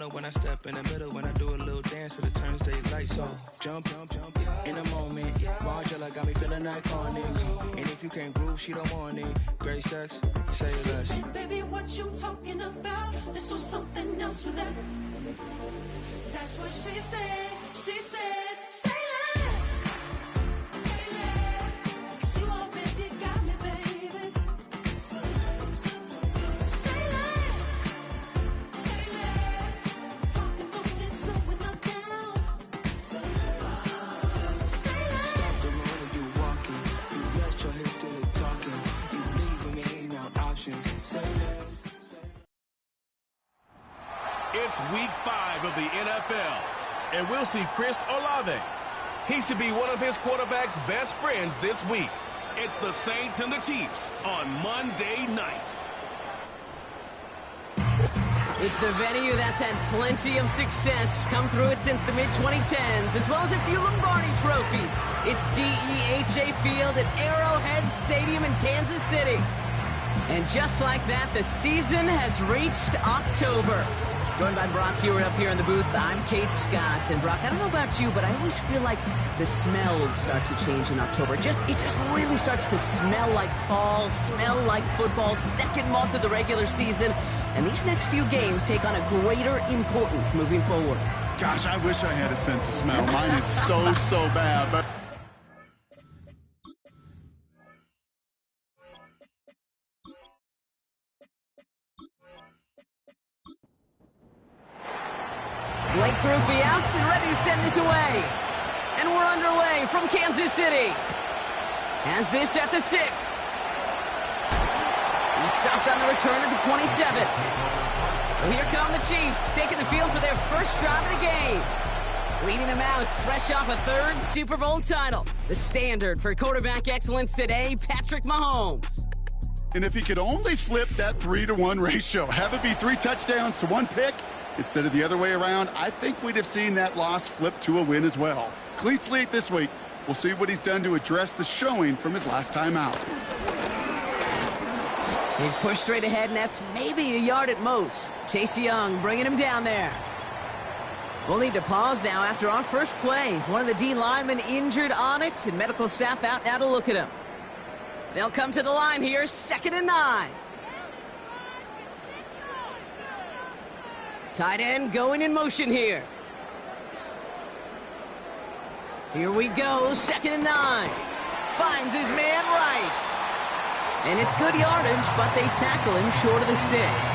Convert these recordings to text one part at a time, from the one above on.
know when I step in the middle, when I do a little dance, so it turns daylight. So jump, in a moment. Margella got me feeling iconic. And if you can't groove, she don't want it. Great sex, say less. Baby, what you talking about? Let's do something else with that. That's what she said. She said, say less. Say less. 'Cause you already got me, baby. Say less. Say less. Talking so it's slowing us down. Say less. Say less. Stop the road, you walking. You rest your hips till it talking. You leaving me no options. Say less. It's week 5 of the NFL, and we'll see Chris Olave. He should be one of his quarterback's best friends this week. It's the Saints and the Chiefs on Monday night. It's the venue that's had plenty of success come through it since the mid-2010s, as well as a few Lombardi trophies. It's GEHA Field at Arrowhead Stadium in Kansas City. And just like that, the season has reached October. Joined by Brock Hewer up here in the booth. I'm Kate Scott. And Brock, I don't know about you, but I always feel like the smells start to change in October. It just really starts to smell like fall, smell like football, second month of the regular season. And these next few games take on a greater importance moving forward. Gosh, I wish I had a sense of smell. Mine is so bad, but... Blake Groupie out and ready to send this away. And we're underway from Kansas City. Has this at the 6. He's stopped on the return at the 27. So here come the Chiefs, taking the field for their first drive of the game. Leading them out, fresh off a 3rd Super Bowl title. The standard for quarterback excellence today, Patrick Mahomes. And if he could only flip that 3-to-1 ratio, have it be 3 touchdowns to 1 pick, instead of the other way around, I think we'd have seen that loss flip to a win as well. Clean slate this week. We'll see what he's done to address the showing from his last time out. He's pushed straight ahead, and that's maybe a yard at most. Chase Young bringing him down there. We'll need to pause now after our first play. One of the D linemen injured on it, and medical staff out now to look at him. They'll come to the line here, 2nd and 9. Tight end going in motion here. Here we go, 2nd and 9. Finds his man Rice. And it's good yardage, but they tackle him short of the sticks.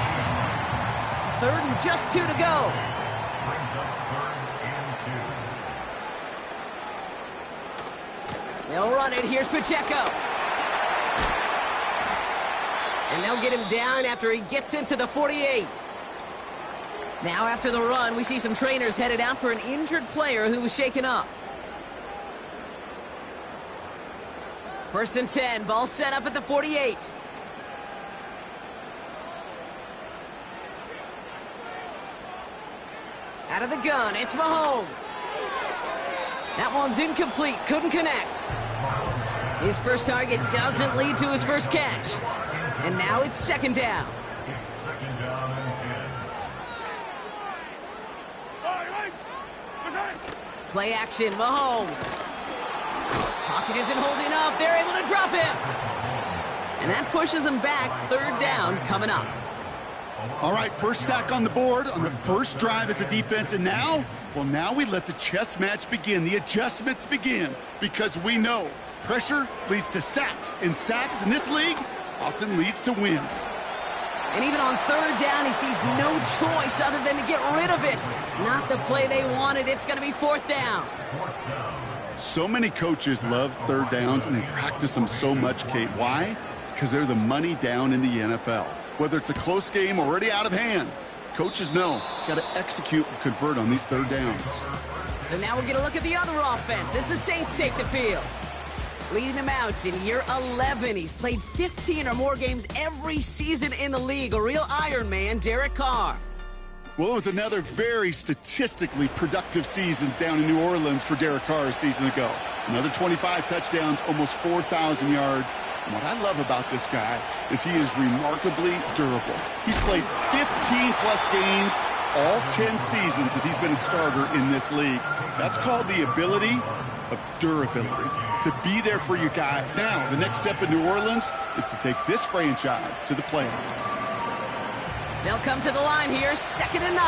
3rd and just 2 to go. They'll run it. Here's Pacheco. And they'll get him down after he gets into the 48. Now after the run, we see some trainers headed out for an injured player who was shaken up. 1st and 10, ball set up at the 48. Out of the gun, it's Mahomes. That one's incomplete, couldn't connect. His first target doesn't lead to his first catch. And now it's 2nd down. Play action, Mahomes. Pocket isn't holding up. They're able to drop him. And that pushes them back. 3rd down coming up. All right, first sack on the board on the first drive as a defense. And now, well, now we let the chess match begin. The adjustments begin because we know pressure leads to sacks. And sacks in this league often leads to wins. And even on 3rd down, he sees no choice other than to get rid of it. Not the play they wanted. It's going to be 4th down. So many coaches love 3rd downs, and they practice them so much, Kate. Why? Because they're the money down in the NFL. Whether it's a close game already out of hand, coaches know got to execute and convert on these 3rd downs. So now we're going to look at the other offense as the Saints take the field. Leading them out in year 11. He's played 15 or more games every season in the league. A real Iron Man, Derek Carr. Well, it was another very statistically productive season down in New Orleans for Derek Carr a season ago. Another 25 touchdowns, almost 4,000 yards. And what I love about this guy is he is remarkably durable. He's played 15-plus games all 10 seasons that he's been a starter in this league. That's called the ability of durability, to be there for your guys. Now, the next step in New Orleans is to take this franchise to the playoffs. They'll come to the line here, 2nd and 9.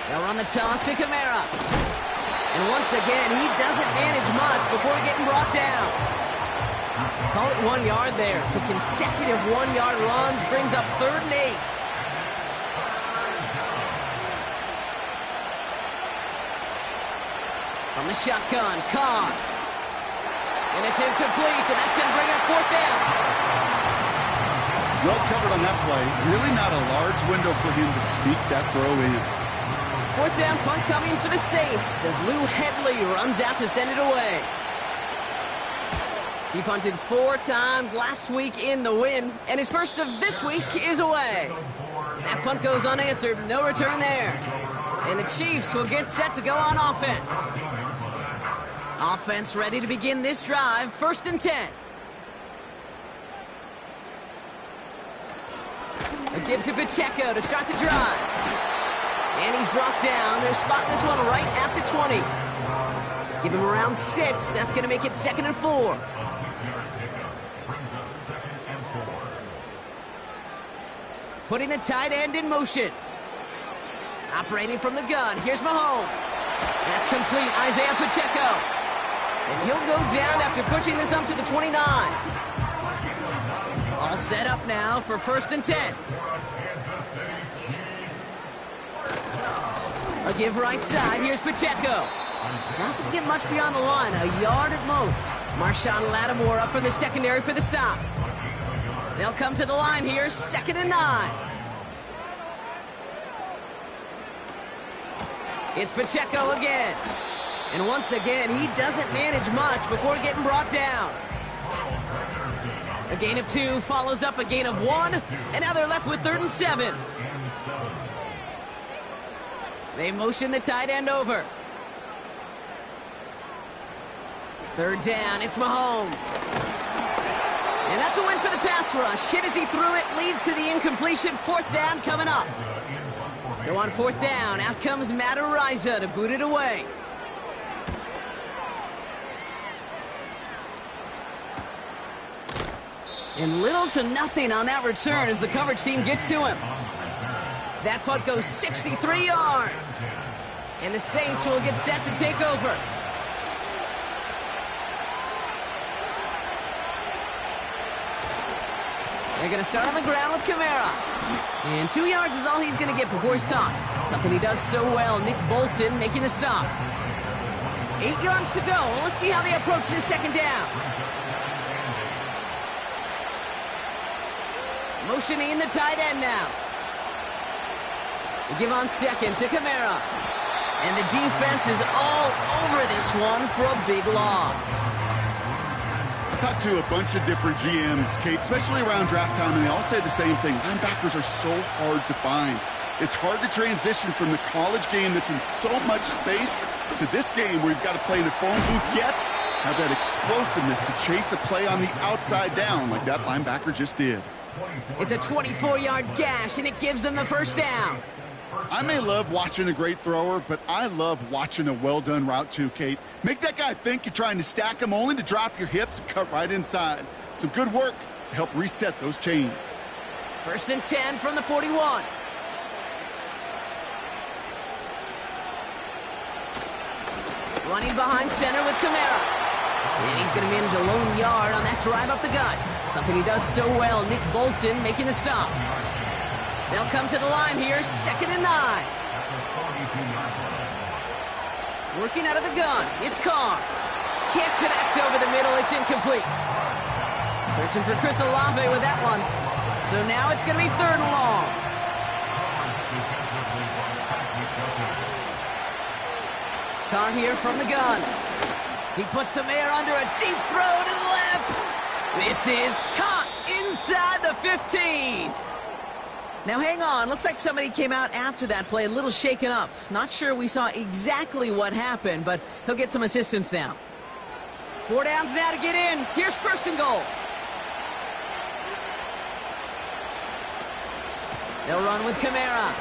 They'll run the toss to Kamara. And once again, he doesn't manage much before getting brought down. Call it 1 yard there. So consecutive 1-yard runs brings up 3rd and 8. From the shotgun, Carr. And it's incomplete, and that's going to bring up 4th down. Well covered on that play. Really not a large window for him to sneak that throw in. 4th down punt coming for the Saints as Lou Hedley runs out to send it away. He punted 4 times last week in the win, and his first of this week is away. That punt goes unanswered, no return there. And the Chiefs will get set to go on offense. Offense ready to begin this drive, 1st and 10. A give to Pacheco to start the drive. And he's brought down. They're spotting this one right at the 20. Give him around 6. That's going to make it 2nd and 4. Putting the tight end in motion. Operating from the gun. Here's Mahomes. That's complete. Isaiah Pacheco. And he'll go down after pushing this up to the 29. All set up now for 1st and 10. A give right side. Here's Pacheco. Doesn't get much beyond the line. A yard at most. Marshawn Lattimore up from the secondary for the stop. They'll come to the line here. 2nd and 9. It's Pacheco again. And once again, he doesn't manage much before getting brought down. A gain of 2 follows up a gain of 1. And now they're left with 3rd and 7. They motion the tight end over. 3rd down, it's Mahomes. And that's a win for the pass rush. Hit as he threw it, leads to the incompletion. 4th down coming up. So on 4th down, out comes Matt Ariza to boot it away. And little to nothing on that return as the coverage team gets to him. That punt goes 63 yards. And the Saints will get set to take over. They're going to start on the ground with Kamara. And 2 yards is all he's going to get before he's caught. Something he does so well. Nick Bolton making the stop. 8 yards to go. Let's see how they approach this 2nd down. Motioning the tight end now. They give on 2nd to Kamara. And the defense is all over this one for a big loss. I talked to a bunch of different GMs, Kate, especially around draft time, and they all say the same thing. Linebackers are so hard to find. It's hard to transition from the college game that's in so much space to this game where you've got to play in a phone booth yet have that explosiveness to chase a play on the outside down like that linebacker just did. It's a 24-yard gash, and it gives them the 1st down. I may love watching a great thrower, but I love watching a well-done route too, Kate. Make that guy think you're trying to stack him only to drop your hips and cut right inside. Some good work to help reset those chains. 1st and 10 from the 41. Running behind center with Kamara. And he's going to manage a lone yard on that drive up the gut. Something he does so well. Nick Bolton making the stop. They'll come to the line here, 2nd and 9. Working out of the gun, it's Carr. Can't connect over the middle, it's incomplete. Searching for Chris Olave with that one. So now it's going to be 3rd and long. Carr here from the gun. He puts some air under a deep throw to the left. This is caught inside the 15. Now, hang on. Looks like somebody came out after that play a little shaken up. Not sure we saw exactly what happened, but he'll get some assistance now. 4 downs now to get in. Here's 1st and goal. They'll run with Kamara.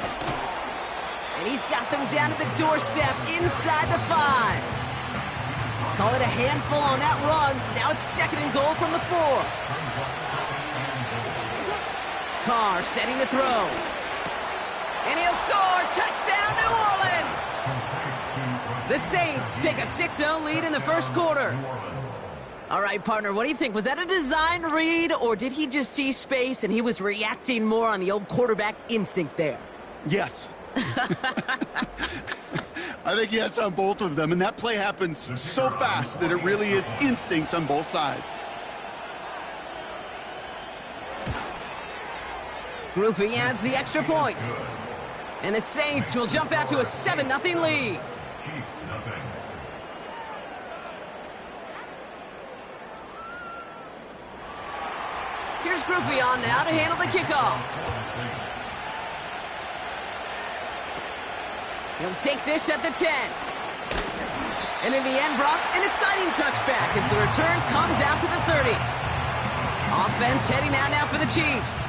And he's got them down at the doorstep inside the 5. Call it a handful on that run. Now it's 2nd and goal from the 4. Carr setting the throw. And he'll score. Touchdown, New Orleans! The Saints take a 6-0 lead in the first quarter. All right, partner, what do you think? Was that a design read, or did he just see space and he was reacting more on the old quarterback instinct there? Yes. I think yes on both of them, and that play happens so fast that it really is instincts on both sides. Groupie adds the extra point. And the Saints will jump out to a 7-0 lead. Here's Groupie on now to handle the kickoff. He'll take this at the 10. And in the end, Brock, an exciting touchback as the return comes out to the 30. Offense heading out now for the Chiefs.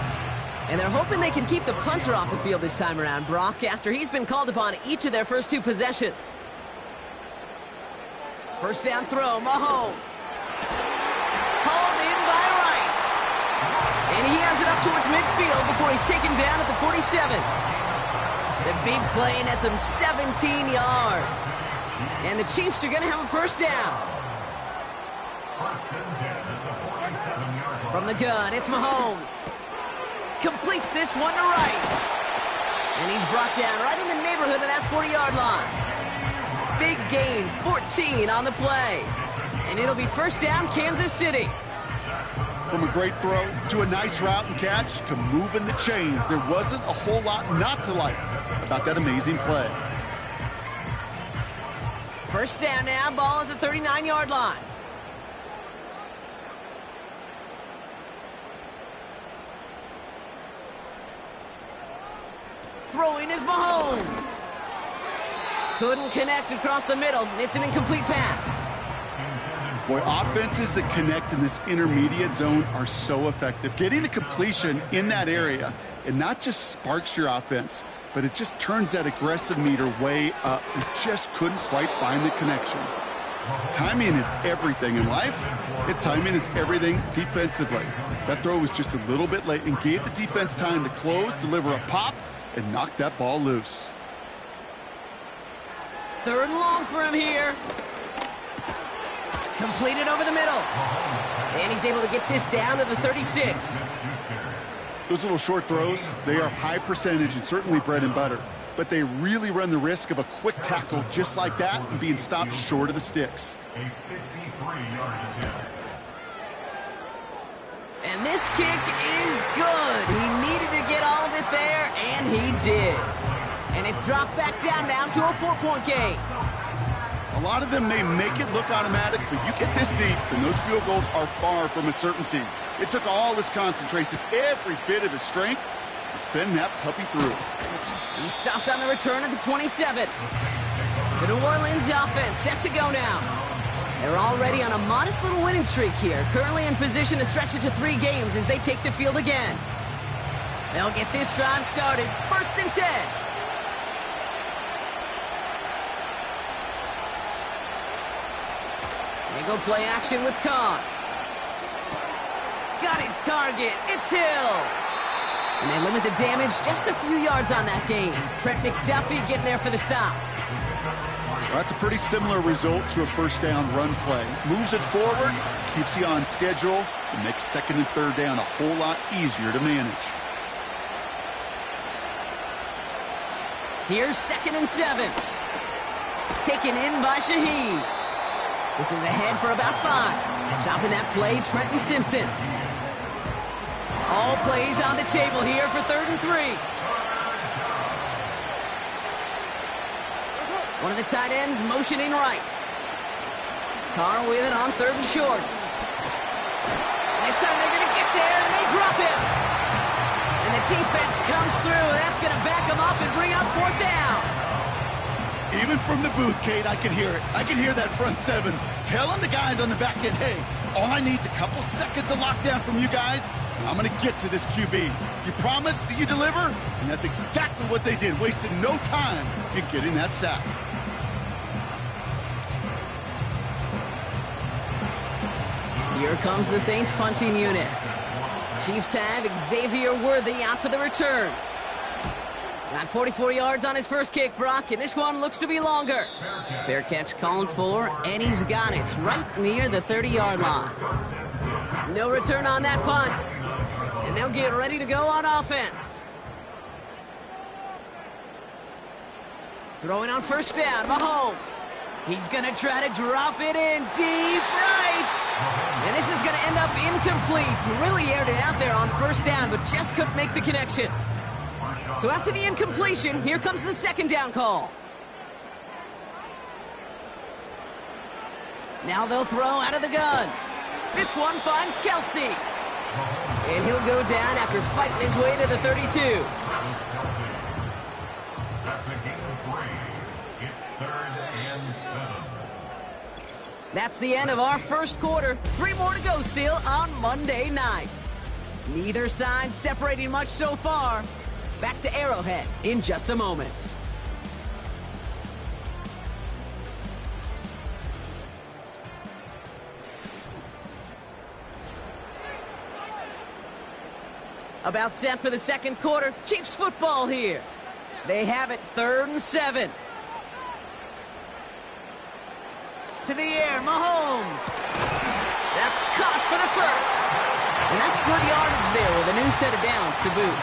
And they're hoping they can keep the punter off the field this time around, Brock, after he's been called upon each of their first 2 possessions. First down throw, Mahomes. Hauled in by Rice. And he has it up towards midfield before he's taken down at the 47. The big play nets him 17 yards. And the Chiefs are going to have a first down. From the gun, it's Mahomes. Completes this one to Rice. And he's brought down right in the neighborhood of that 40-yard line. Big gain, 14 on the play. And it'll be first down, Kansas City. From a great throw to a nice route and catch to moving the chains, there wasn't a whole lot not to like about that amazing play. First down now, ball at the 39-yard line. Throwing is Mahomes. Couldn't connect across the middle. It's an incomplete pass. Boy, offenses that connect in this intermediate zone are so effective. Getting a completion in that area, it not just sparks your offense, but it just turns that aggressive meter way up. It just couldn't quite find the connection. Timing is everything in life, and timing is everything defensively. That throw was just a little bit late and gave the defense time to close, deliver a pop, and knock that ball loose. 3rd and long for him here. Completed over the middle. And he's able to get this down to the 36. Those little short throws, they are high percentage and certainly bread and butter. But they really run the risk of a quick tackle just like that and being stopped short of the sticks. And this kick is good. He needed to get all of it there, and he did. And it's dropped back down to a 4-point game. A lot of them may make it look automatic, but you get this deep, and those field goals are far from a certainty. It took all his concentration, every bit of his strength, to send that puppy through. He stopped on the return at the 27. The New Orleans offense set to go now. They're already on a modest little winning streak here, currently in position to stretch it to 3 games as they take the field again. They'll get this drive started, 1st and 10. They go play action with Carr. Got his target, it's Hill. And they limit the damage just a few yards on that gain. Trent McDuffie getting there for the stop. Well, that's a pretty similar result to a first down run play. Moves it forward, keeps you on schedule, and makes 2nd and 3rd down a whole lot easier to manage. Here's 2nd and 7. Taken in by Shaheed. This is ahead for about 5. Chopping that play, Trenton Simpson. All plays on the table here for 3rd and 3. One of the tight ends motioning right. Carr with it on 3rd and short. This time they're going to get there, and they drop him. And the defense comes through. That's going to back them up and bring up 4th down. Even from the booth, Kate, I could hear it. I could hear that front 7 telling the guys on the back end, hey, all I need is a couple seconds of lockdown from you guys, I'm going to get to this QB. You promise that you deliver? And that's exactly what they did, wasted no time in getting that sack. Here comes the Saints punting unit. Chiefs have Xavier Worthy out for the return. Got 44 yards on his first kick, Brock, and this one looks to be longer. Fair catch called for, and he's got it right near the 30-yard line. No return on that punt, and they'll get ready to go on offense. Throwing on first down, Mahomes. He's going to try to drop it in deep right. And this is going to end up incomplete. He really aired it out there on first down, but just couldn't make the connection. So after the incompletion, here comes the second down call. Now they'll throw out of the gun. This one finds Kelsey. And he'll go down after fighting his way to the 32. That's the end of our first quarter. 3 more to go still on Monday night. Neither side separating much so far. Back to Arrowhead in just a moment. About set for the second quarter. Chiefs football here. They have it 3rd and 7. To the air, Mahomes. That's caught for the first. And that's good yardage there with a new set of downs to boot.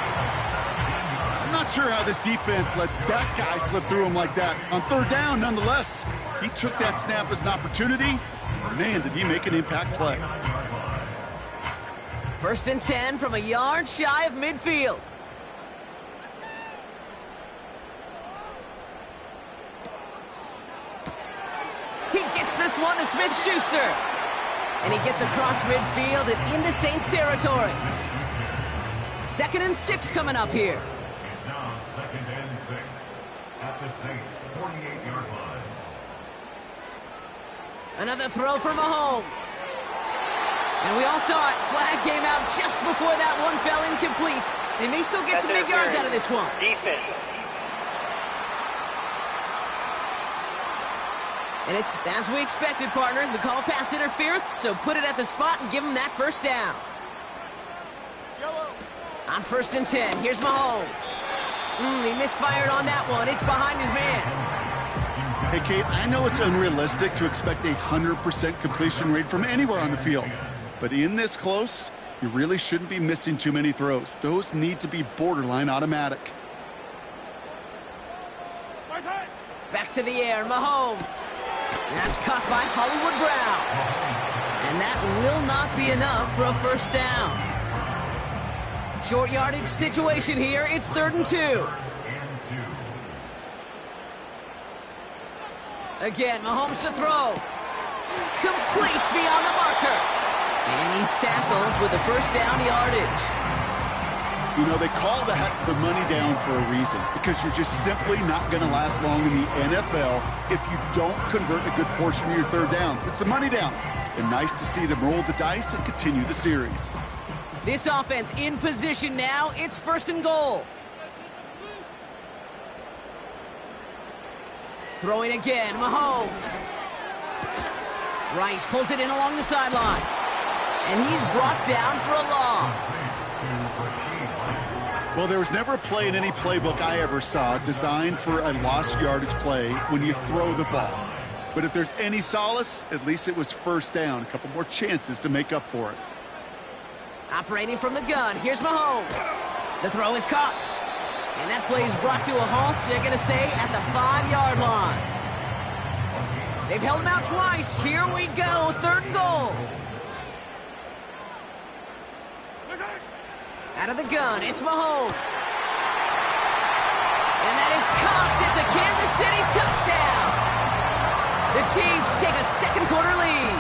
I'm not sure how this defense let that guy slip through him like that. On 3rd down, nonetheless, he took that snap as an opportunity. Man, did he make an impact play. 1st and 10 from a yard shy of midfield. He gets this one to Smith-Schuster. And he gets across midfield and into Saints territory. 2nd and 6 coming up here. It's now 2nd and 6 at the Saints 48-yard line. Another throw for Mahomes. And we all saw it. Flag came out just before that one fell incomplete. They may still get some big yards out of this one. Defense. And it's as we expected, partner. We call pass interference, so put it at the spot and give him that first down. On 1st and 10, here's Mahomes. He misfired on that one. It's behind his man. Hey, Kate, I know it's unrealistic to expect a 100% completion rate from anywhere on the field. But in this close, you really shouldn't be missing too many throws. Those need to be borderline automatic. Back to the air, Mahomes. That's caught by Hollywood Brown. And that will not be enough for a first down. Short yardage situation here. It's 3rd and 2. Again, Mahomes to throw. Complete beyond the marker. And he's tackled with the first down yardage. You know, they call that the money down for a reason, because you're just simply not going to last long in the NFL if you don't convert a good portion of your 3rd downs. It's the money down. And nice to see them roll the dice and continue the series. This offense in position now. It's 1st and goal. Throwing again, Mahomes. Rice pulls it in along the sideline. And he's brought down for a loss. Well, there was never a play in any playbook I ever saw designed for a lost yardage play when you throw the ball. But if there's any solace, at least it was first down. A couple more chances to make up for it. Operating from the gun, here's Mahomes. The throw is caught. And that play is brought to a halt, they're going to say, at the 5-yard line. They've held him out twice. Here we go, 3rd and goal. Out of the gun, it's Mahomes. And that is caught. It's a Kansas City touchdown. The Chiefs take a second quarter lead.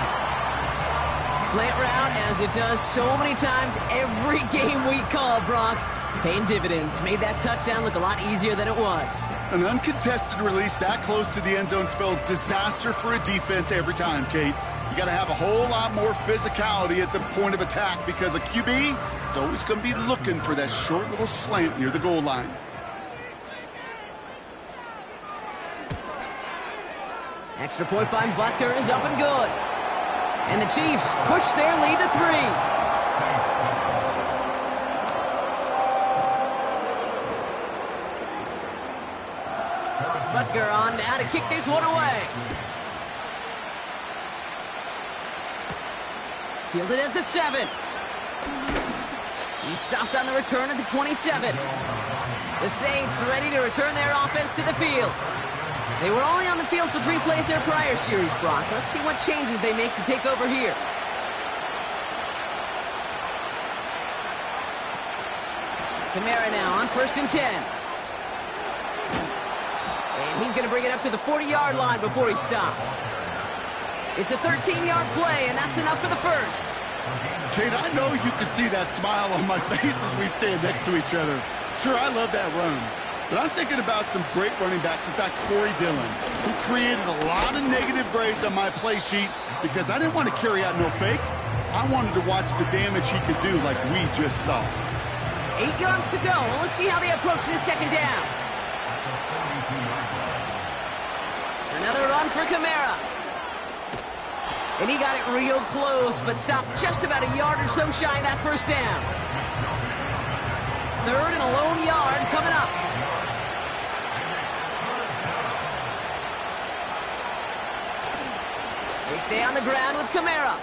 Slant route, as it does so many times every game we call, Brock. Paying dividends. Made that touchdown look a lot easier than it was. An uncontested release that close to the end zone spells disaster for a defense every time, Kate. You got to have a whole lot more physicality at the point of attack because a QB It's always going to be looking for that short little slant near the goal line. Extra point by Butker is up and good. And the Chiefs push their lead to 3. Butker on now to kick this one away. Fielded at the 7. He stopped on the return at the 27. The Saints ready to return their offense to the field. They were only on the field for 3 plays their prior series, Brock. Let's see what changes they make to take over here. Kamara now on 1st and 10. And he's going to bring it up to the 40-yard line before he stopped. It's a 13-yard play, and that's enough for the first. Kate, I know you can see that smile on my face as we stand next to each other. Sure, I love that run. But I'm thinking about some great running backs. In fact, Corey Dillon, who created a lot of negative grades on my play sheet because I didn't want to carry out no fake. I wanted to watch the damage he could do like we just saw. 8 yards to go. Well, let's see how they approach this 2nd down. Another run for Kamara. And he got it real close, but stopped just about a yard or so shy of that 1st down. 3rd and a lone yard coming up. They stay on the ground with Kamara.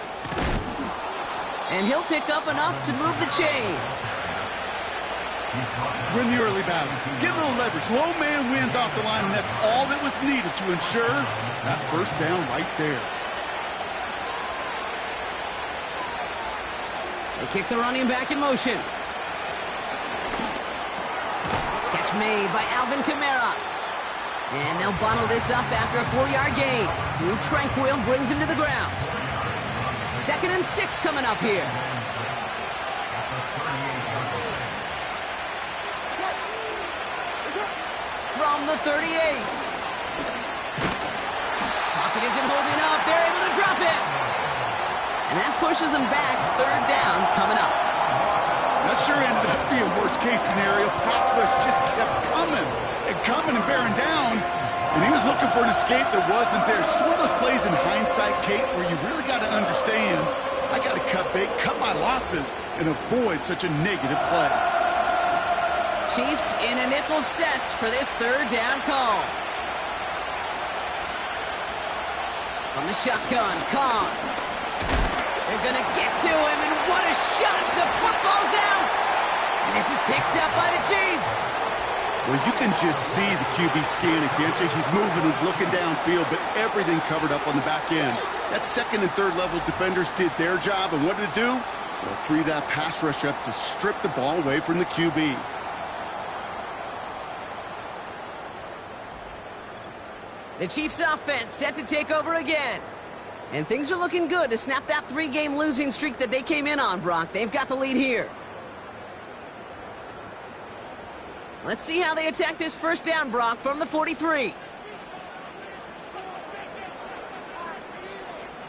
And he'll pick up enough to move the chains. Win the early battle. Get a little leverage. Low man wins off the line, and that's all that was needed to ensure that 1st down right there. They kick the running back in motion. Catch made by Alvin Kamara. And they'll bottle this up after a 4-yard gain. Drew Tranquil brings him to the ground. 2nd and 6 coming up here. From the 38. Pocket isn't holding up. They're able to drop it. And that pushes them back. 3rd down coming up. That sure ended up being worst-case scenario. Pass rush just kept coming and bearing down. And he was looking for an escape that wasn't there. Just one of those plays in hindsight, Kate, where you really got to understand, I got to cut bait, cut my losses, and avoid such a negative play. Chiefs in a nickel set for this 3rd down call. From the shotgun, Khan. They're going to get to him, and what a shot! The football's out! And this is picked up by the Chiefs. Well, you can just see the QB scanning, can't you? He's moving, he's looking downfield, but everything covered up on the back end. That 2nd and 3rd level defenders did their job, and what did it do? Well, free that pass rush up to strip the ball away from the QB. The Chiefs offense set to take over again. And things are looking good to snap that 3-game losing streak that they came in on, Brock. They've got the lead here. Let's see how they attack this 1st down, Brock, from the 43.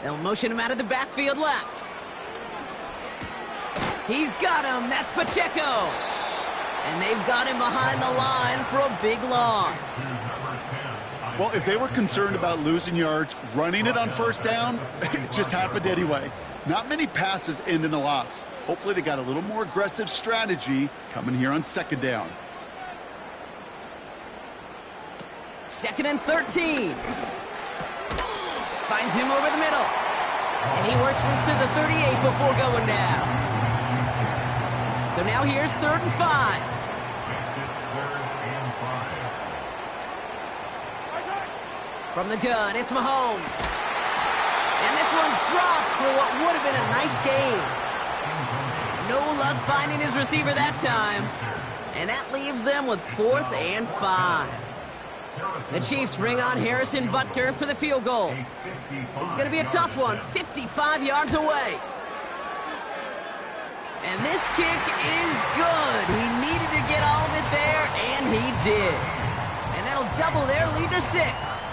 They'll motion him out of the backfield left. He's got him. That's Pacheco. And they've got him behind the line for a big loss. Well, if they were concerned about losing yards, running it on 1st down, it just happened anyway. Not many passes end in a loss. Hopefully they got a little more aggressive strategy coming here on 2nd down. 2nd and 13. Finds him over the middle. And he works this to the 38 before going down. So now here's 3rd and 5. From the gun, it's Mahomes. And this one's dropped for what would have been a nice game. No luck finding his receiver that time. And that leaves them with 4th and 5. The Chiefs bring on Harrison Butker for the field goal. This is going to be a tough one, 55 yards away. And this kick is good. He needed to get all of it there, and he did. And that'll double their lead to 6.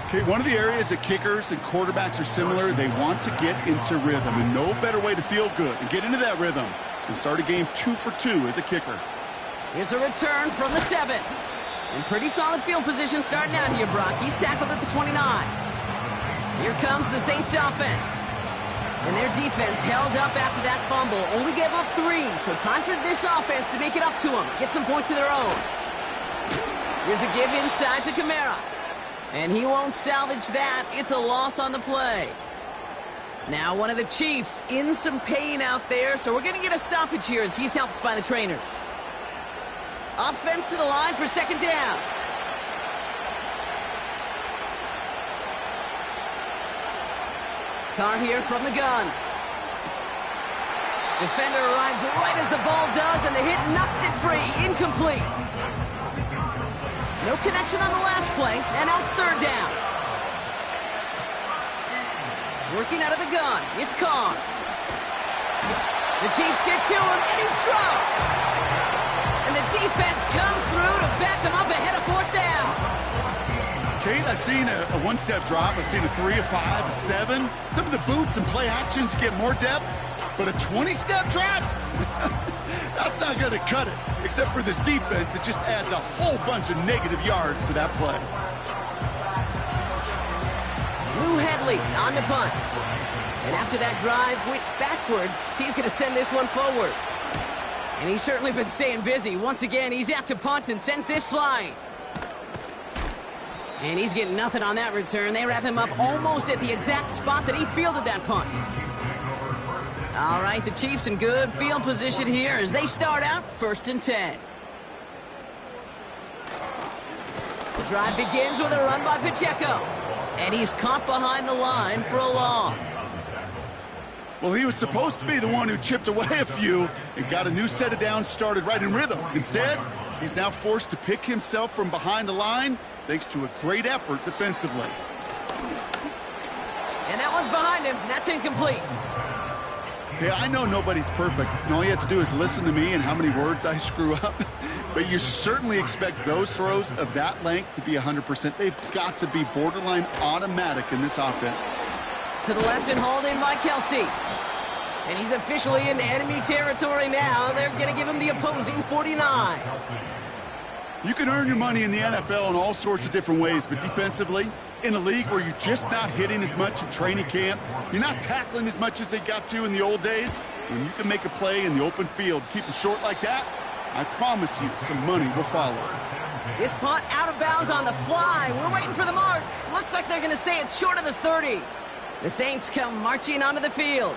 Okay, one of the areas that kickers and quarterbacks are similar, they want to get into rhythm, and no better way to feel good and get into that rhythm and start a game 2 for 2 as a kicker. Here's a return from the 7. And pretty solid field position starting out here, Brock. He's tackled at the 29. Here comes the Saints offense. And their defense held up after that fumble. Only gave up 3, so time for this offense to make it up to them. Get some points of their own. Here's a give inside to Kamara. And he won't salvage that. It's a loss on the play. Now one of the Chiefs in some pain out there, so we're going to get a stoppage here as he's helped by the trainers. Offense to the line for second down. Carr here from the gun. Defender arrives right as the ball does, and the hit knocks it free. Incomplete. No connection on the last play, and now it's third down. Working out of the gun, it's Carr. The Chiefs get to him, and he's dropped. And the defense comes through to back him up ahead of fourth down. Kate, I've seen a one-step drop. I've seen a 3, a 5, a 7. Some of the boots and play actions get more depth, but a 20-step drop? That's not going to cut it. Except for this defense, it just adds a whole bunch of negative yards to that play. Lou Headley on the punt. And after that drive went backwards, he's going to send this one forward. And he's certainly been staying busy. Once again, he's out to punt and sends this flying. And he's getting nothing on that return. They wrap him up almost at the exact spot that he fielded that punt. All right, the Chiefs in good field position here as they start out 1st and 10. The drive begins with a run by Pacheco. And he's caught behind the line for a loss. Well, he was supposed to be the one who chipped away a few and got a new set of downs started right in rhythm. Instead, he's now forced to pick himself from behind the line thanks to a great effort defensively. And that one's behind him. That's incomplete. Hey, I know nobody's perfect, and all you have to do is listen to me and how many words I screw up. But you certainly expect those throws of that length to be 100%. They've got to be borderline automatic in this offense. To the left and hauled in by Kelsey. And he's officially in enemy territory now. They're going to give him the opposing 49. You can earn your money in the NFL in all sorts of different ways, but defensively, in a league where you're just not hitting as much in training camp, you're not tackling as much as they got to in the old days, when you can make a play in the open field, keep them short like that, I promise you some money will follow. This punt out of bounds on the fly. We're waiting for the mark. Looks like they're going to say it's short of the 30. The Saints come marching onto the field.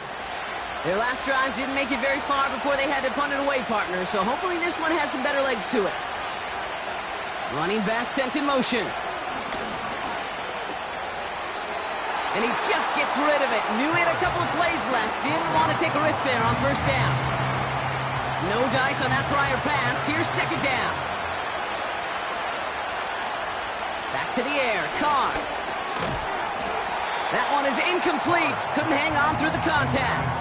Their last drive didn't make it very far before they had to punt it away, partner, so hopefully this one has some better legs to it. Running back sent in motion. And he just gets rid of it. Knew he had a couple of plays left. Didn't want to take a risk there on first down. No dice on that prior pass. Here's second down. Back to the air. Carr. That one is incomplete. Couldn't hang on through the contact.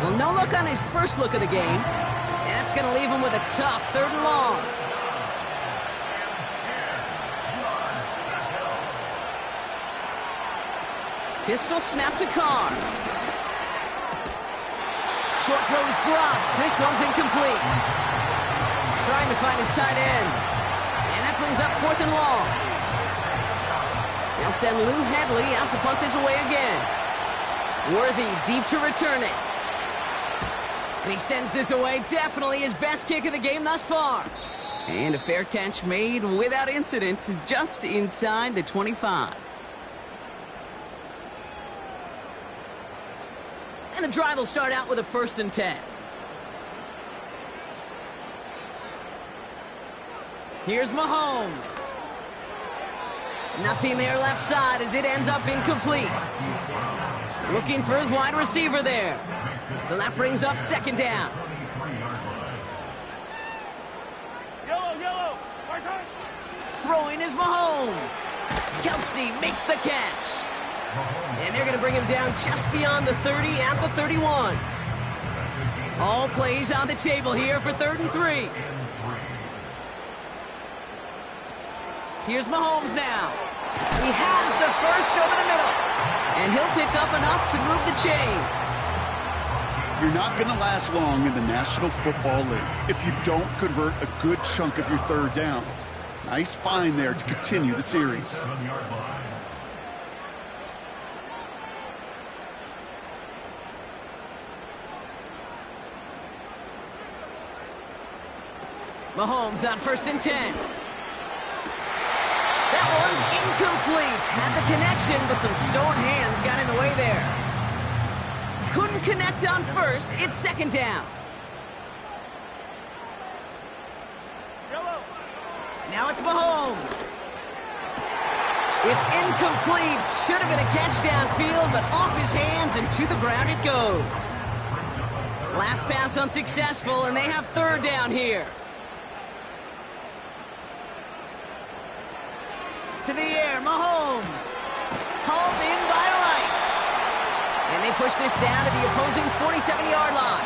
Well, no look on his first look of the game. And that's going to leave him with a tough 3rd and long. Pistol snap to Carr. Short throw is dropped. This one's incomplete. Trying to find his tight end. And that brings up 4th and long. They'll send Lou Headley out to punt this away again. Worthy deep to return it. And he sends this away. Definitely his best kick of the game thus far. And a fair catch made without incident just inside the 25. And the drive will start out with a 1st and 10. Here's Mahomes. Nothing there left side as it ends up incomplete. Looking for his wide receiver there. So that brings up 2nd down. Yellow. Throwing is Mahomes. Kelsey makes the catch. And they're going to bring him down just beyond the 30 at the 31. All plays on the table here for 3rd and 3. Here's Mahomes now. He has the first over the middle. And he'll pick up enough to move the chains. You're not going to last long in the National Football League if you don't convert a good chunk of your third downs. Nice find there to continue the series. 7-yard line. Mahomes on 1st and 10. That one's incomplete. Had the connection, but some stone hands got in the way there. Couldn't connect on 1st. It's 2nd down. Now it's Mahomes. It's incomplete. Should have been a catch downfield, but off his hands and to the ground it goes. Last pass unsuccessful, and they have 3rd down here. To the air, Mahomes. Hauled in by Rice. And they push this down to the opposing 47-yard line.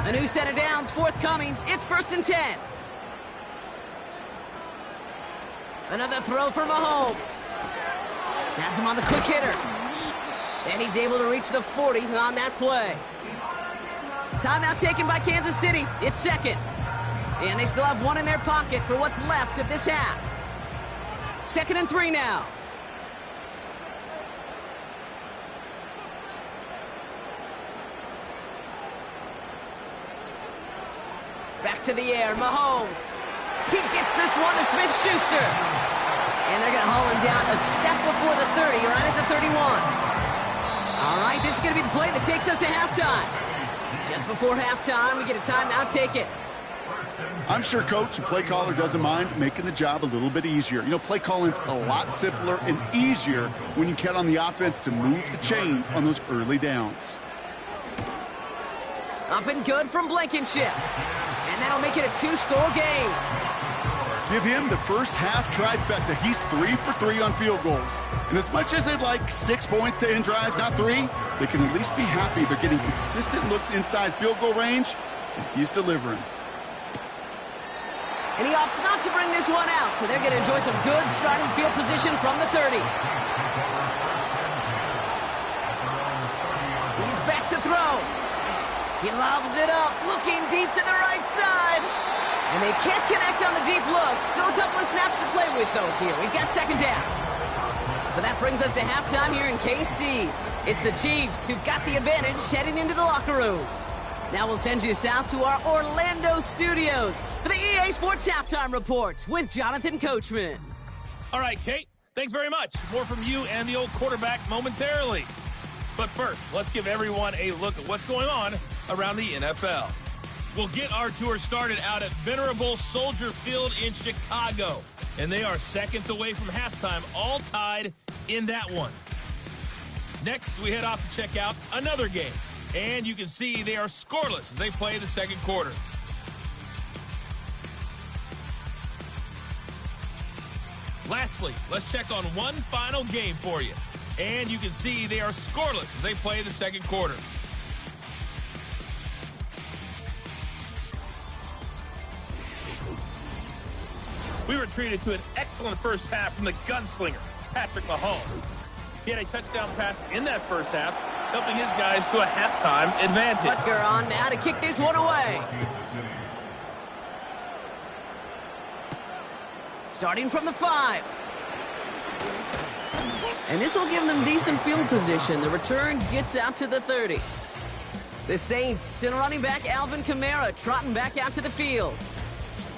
A new set of downs forthcoming. It's 1st and 10. Another throw for Mahomes. Has him on the quick hitter. And he's able to reach the 40 on that play. Timeout taken by Kansas City. It's 2nd. And they still have 1 in their pocket for what's left of this half. 2nd and 3 now. Back to the air, Mahomes. He gets this one to Smith-Schuster. And they're going to haul him down a step before the 30, right at the 31. All right, this is going to be the play that takes us to halftime. Just before halftime, we get a timeout, take it. I'm sure coach and play caller doesn't mind making the job a little bit easier. You know, play calling's a lot simpler and easier when you count on the offense to move the chains on those early downs. Up and good from Blankenship. And that'll make it a 2-score game. Give him the first half trifecta. He's 3 for 3 on field goals. And as much as they'd like 6 points to end drives, not 3, they can at least be happy they're getting consistent looks inside field goal range, and he's delivering. And he opts not to bring this one out, so they're going to enjoy some good starting field position from the 30. He's back to throw. He lobs it up, looking deep to the right side. And they can't connect on the deep look. Still a couple of snaps to play with, though, here. We've got 2nd down. So that brings us to halftime here in KC. It's the Chiefs who've got the advantage heading into the locker rooms. Now we'll send you south to our Orlando studios for the EA Sports Halftime Report with Jonathan Coachman. All right, Kate, thanks very much. More from you and the old quarterback momentarily. But first, let's give everyone a look at what's going on around the NFL. We'll get our tour started out at Venerable Soldier Field in Chicago. And they are seconds away from halftime, all tied in that one. Next, we head off to check out another game. And you can see they are scoreless as they play the 2nd quarter. Lastly, let's check on one final game for you. And you can see they are scoreless as they play the 2nd quarter. We were treated to an excellent first half from the gunslinger, Patrick Mahomes. He had a touchdown pass in that first half, helping his guys to a halftime advantage. Butker on now to kick this one away. Starting from the 5. And this will give them decent field position. The return gets out to the 30. The Saints and running back Alvin Kamara trotting back out to the field.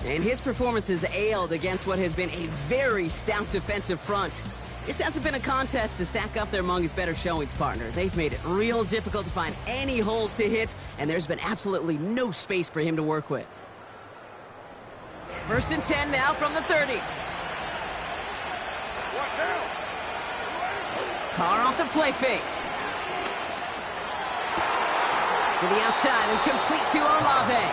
And his performance has ailed against what has been a very stout defensive front. This hasn't been a contest to stack up their among his better showings, partner. They've made it real difficult to find any holes to hit, and there's been absolutely no space for him to work with. 1st and 10 now from the 30. Carr off the play fake. To the outside and complete to Olave.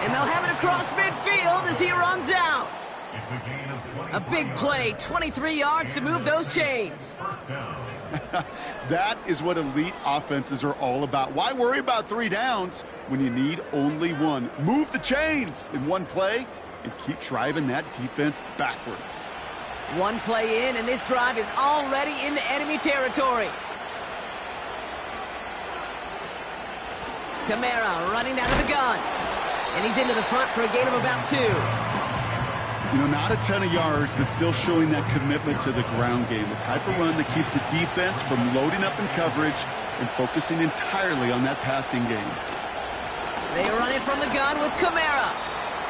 And they'll have it across midfield as he runs out. It's a gain of 23 A big play, 23 yards to move those chains. First down. That is what elite offenses are all about. Why worry about 3 downs when you need only 1? Move the chains in 1 play and keep driving that defense backwards. 1 play in, and this drive is already into enemy territory. Kamara running down to the gun. And he's into the front for a gain of about 2. You know, not a ton of yards, but still showing that commitment to the ground game. The type of run that keeps the defense from loading up in coverage and focusing entirely on that passing game. They run it from the gun with Kamara.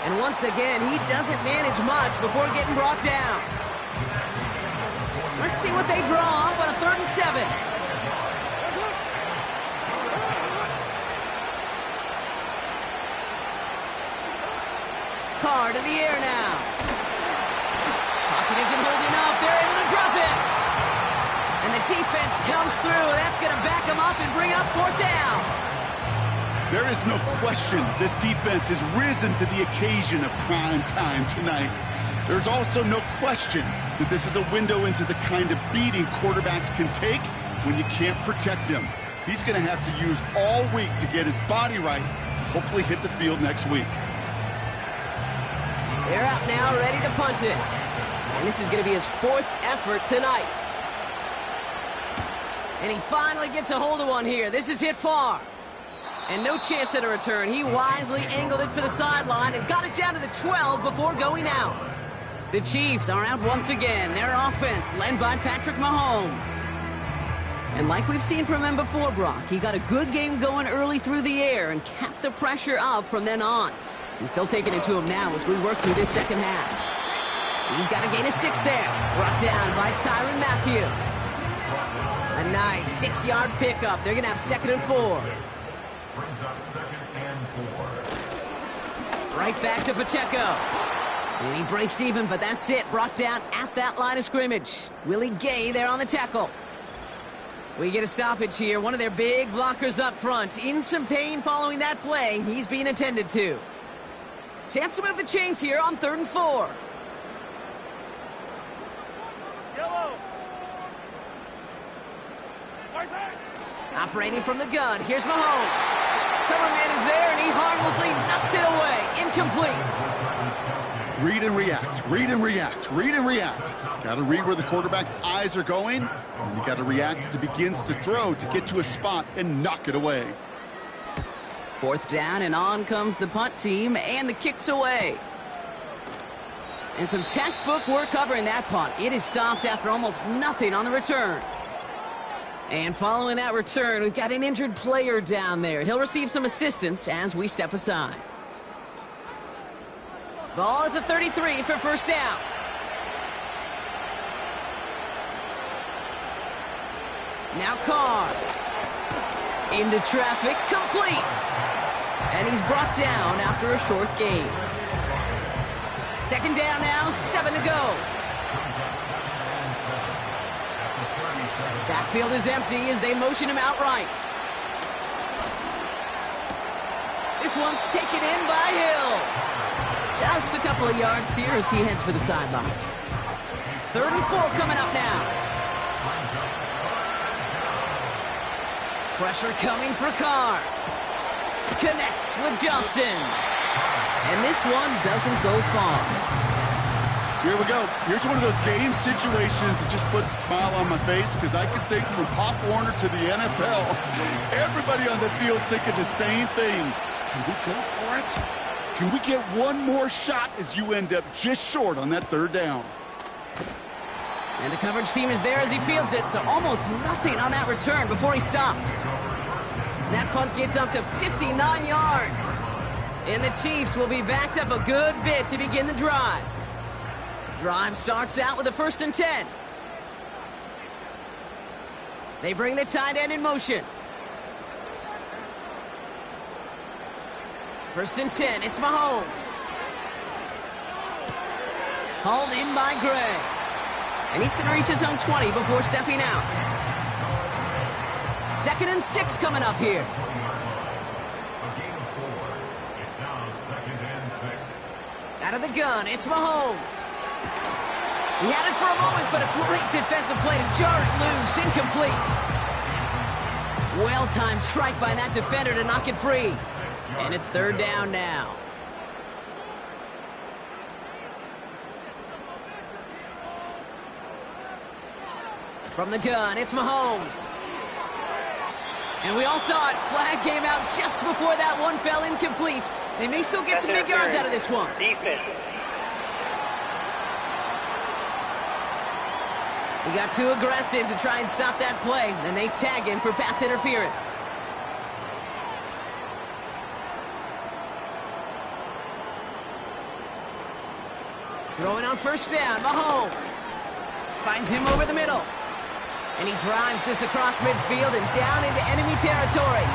And once again, he doesn't manage much before getting brought down. Let's see what they draw up on a 3rd and 7. Card in the air now. Pocket isn't holding up. They're able to drop it. And the defense comes through. That's going to back them up and bring up 4th down. There is no question this defense has risen to the occasion of prime time tonight. There's also no question that this is a window into the kind of beating quarterbacks can take when you can't protect him. He's going to have to use all week to get his body right to hopefully hit the field next week. They're out now, ready to punt it. And this is going to be his 4th effort tonight. And he finally gets a hold of one here. This is hit far. And no chance at a return. He wisely angled it for the sideline and got it down to the 12 before going out. The Chiefs are out once again. Their offense led by Patrick Mahomes. And like we've seen from him before, Brock, he got a good game going early through the air and kept the pressure up from then on. He's still taking it to him now as we work through this second half. He's got a gain of 6 there. Brought down by Tyrann Mathieu. A nice 6-yard pickup. They're going to have 2nd and 4. Brings up 2nd and 4. Right back to Pacheco. And he breaks even, but that's it. Brought down at that line of scrimmage. Willie Gay there on the tackle. We get a stoppage here. One of their big blockers up front. In some pain following that play. He's being attended to. Chance to move the chains here on 3rd and 4. Yellow. Operating from the gun. Here's Mahomes. Coverman is there, and he harmlessly knocks it away. Incomplete. Read and react, read and react, read and react. Got to read where the quarterback's eyes are going, and you got to react as it begins to throw to get to a spot and knock it away. 4th down, and on comes the punt team, and the kick's away. And some textbook work covering that punt. It is stopped after almost nothing on the return. And following that return, we've got an injured player down there. He'll receive some assistance as we step aside. Ball at the 33 for 1st down. Now Carr. Into traffic, complete. And he's brought down after a short gain. 2nd down now, 7 to go. Backfield is empty as they motion him outright. This one's taken in by Hill. Just a couple of yards here as he heads for the sideline. 3rd and 4 coming up now. Pressure coming for Carr. Connects with Johnson. And this one doesn't go far. Here we go. Here's one of those game situations that just puts a smile on my face because I can think from Pop Warner to the NFL. Everybody on the field thinking the same thing. Can we go for it? Can we get one more shot as you end up just short on that 3rd down? And the coverage team is there as he fields it, so almost nothing on that return before he stopped. That punt gets up to 59 yards. And the Chiefs will be backed up a good bit to begin the drive. Drive starts out with a 1st and 10. They bring the tight end in motion. 1st and 10, it's Mahomes. Hauled in by Gray. And he's going to reach his own 20 before stepping out. 2nd and 6 coming up here. A gain of 4. It's now 2nd and 6. Out of the gun, it's Mahomes. He had it for a moment, but a great defensive play to jar it loose. Incomplete. Well-timed strike by that defender to knock it free. And it's third down now. From the gun, it's Mahomes. And we all saw it. Flag came out just before that one fell incomplete. They may still get some big yards out of this one. Defense. He got too aggressive to try and stop that play, and they tag him for pass interference. Throwing on first down, Mahomes finds him over the middle. And he drives this across midfield and down into enemy territory.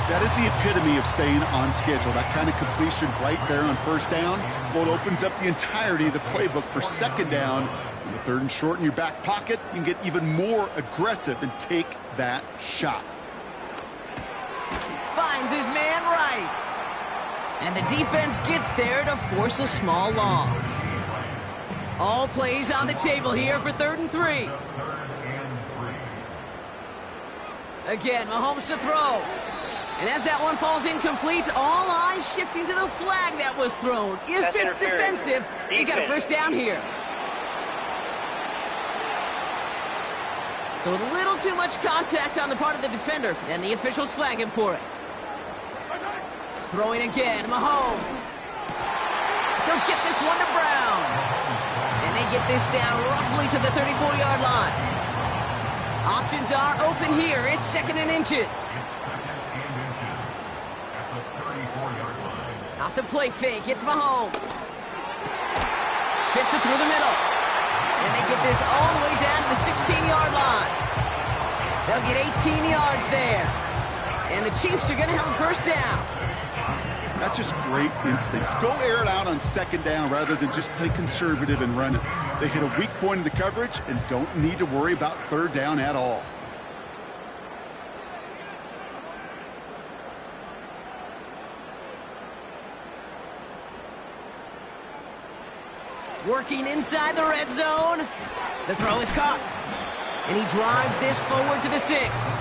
That is the epitome of staying on schedule. That kind of completion right there on first down. Well, it opens up the entirety of the playbook for second down. In the third and short in your back pocket, you can get even more aggressive and take that shot. Finds his man Rice. And the defense gets there to force a small loss. All plays on the table here for 3rd and 3. Again, Mahomes to throw. And as that one falls incomplete, all eyes shifting to the flag that was thrown. If it's defensive, you got a first down here. So a little too much contact on the part of the defender, and the officials flag him for it. Throwing again, Mahomes. He'll get this one to Brown. And they get this down roughly to the 34-yard line. Options are open here. It's 2nd and inches. Off the play fake, it's Mahomes. Fits it through the middle. And they get this all the way down to the 16-yard line. They'll get 18 yards there. And the Chiefs are going to have a first down. That's just great instincts. Go air it out on second down rather than just play conservative and run it. They hit a weak point in the coverage and don't need to worry about third down at all. Working inside the red zone. The throw is caught. And he drives this forward to the 6.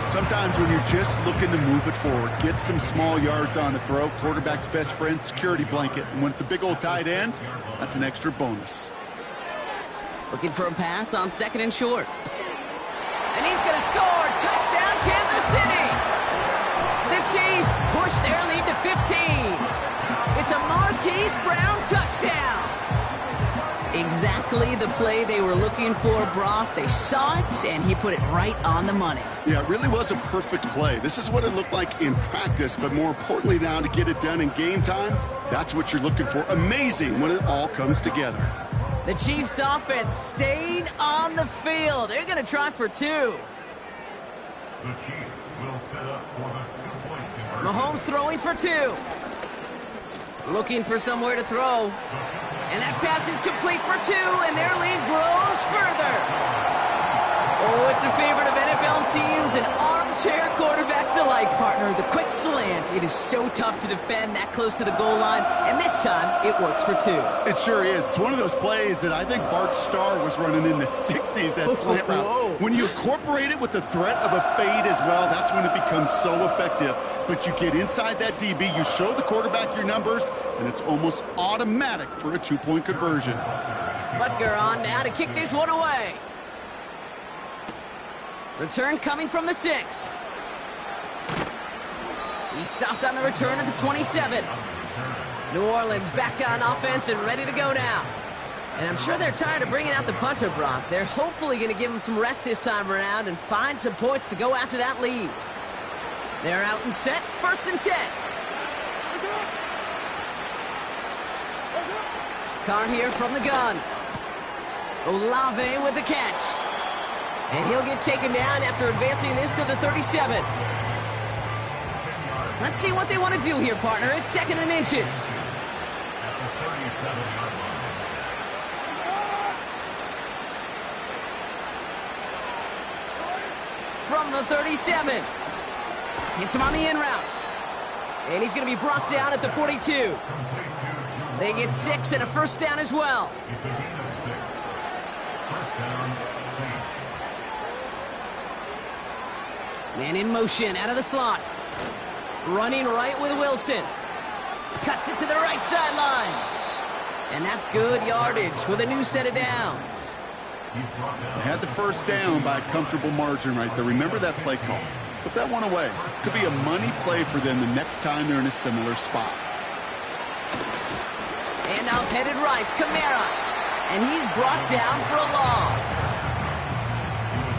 Sometimes when you're just looking to move it forward, get some small yards on the throw, quarterback's best friend, security blanket. And when it's a big old tight end, that's an extra bonus. Looking for a pass on 2nd and short. And he's going to score. Touchdown, Kansas City. The Chiefs push their lead to 15. It's a Marquise Brown touchdown. Exactly the play they were looking for, Brock. They saw it, and he put it right on the money. Yeah, it really was a perfect play. This is what it looked like in practice, but more importantly now to get it done in game time, that's what you're looking for. Amazing when it all comes together. The Chiefs offense stayed on the field. They're going to try for 2. The Chiefs will set up for the 2-point conversion. Mahomes throwing for 2. Looking for somewhere to throw. And that pass is complete for 2, and their lead grows further. Oh, it's a favorite of NFL teams and armchair quarterbacks alike, partner. The quick slant. It is so tough to defend that close to the goal line, and this time it works for 2. It sure is. It's one of those plays that I think Bart Starr was running in the 60s, that slant route. When you incorporate it with the threat of a fade as well, that's when it becomes so effective. But you get inside that DB, you show the quarterback your numbers, and it's almost automatic for a 2-point conversion. Butker on now to kick this one away. Return coming from the 6. He stopped on the return at the 27. New Orleans back on offense and ready to go now. And I'm sure they're tired of bringing out the punter, Brock. They're hopefully going to give him some rest this time around and find some points to go after that lead. They're out and set, 1st and 10. Carr here from the gun. Olave with the catch. And he'll get taken down after advancing this to the 37. Let's see what they want to do here, partner. It's 2nd and inches. From the 37. Hits him on the in route. And he's going to be brought down at the 42. They get 6 and a first down as well. It's a gain of 6. First down, Saints. Man in motion, out of the slot. Running right with Wilson. Cuts it to the right sideline. And that's good yardage with a new set of downs. They had the first down by a comfortable margin right there. Remember that play call. Put that one away. Could be a money play for them the next time they're in a similar spot. And off headed right, Kamara. And he's brought down for a loss.